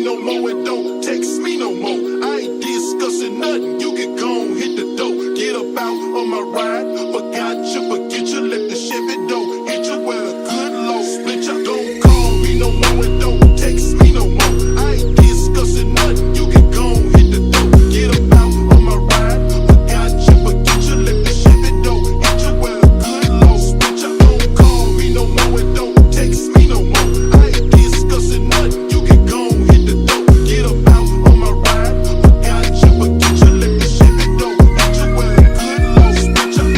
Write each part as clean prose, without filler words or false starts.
me no more and don't text me no more. I ain't discussing nothing, you can go and hit the door. Get up out on my ride, forget you, let the Chevy door hit you with a good low split ya. Don't call me no more and don't text me no more. I ain't discussing nothing, you can go and hit the door. Get up out on my ride, forget you, let the Chevy door hit you with a good low split ya. Don't call me no more and don't text me no more. I ain't discussing nothing, you can go and hit the door. Get up out on my ride, forget you, let the Chevy door hit you with a good low split ya.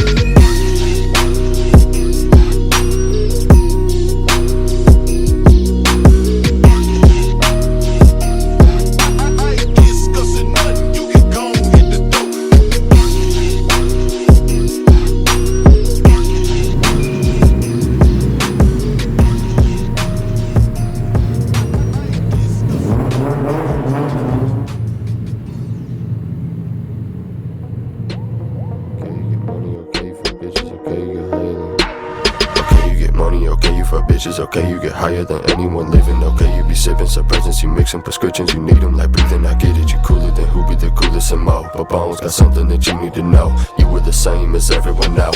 Okay, you get higher than anyone living. Okay, you be sipping suppressants, you mixing prescriptions, you need them like breathing. I get it, you cooler than who be the coolest and more. But Bones got something that you need to know. You were the same as everyone now.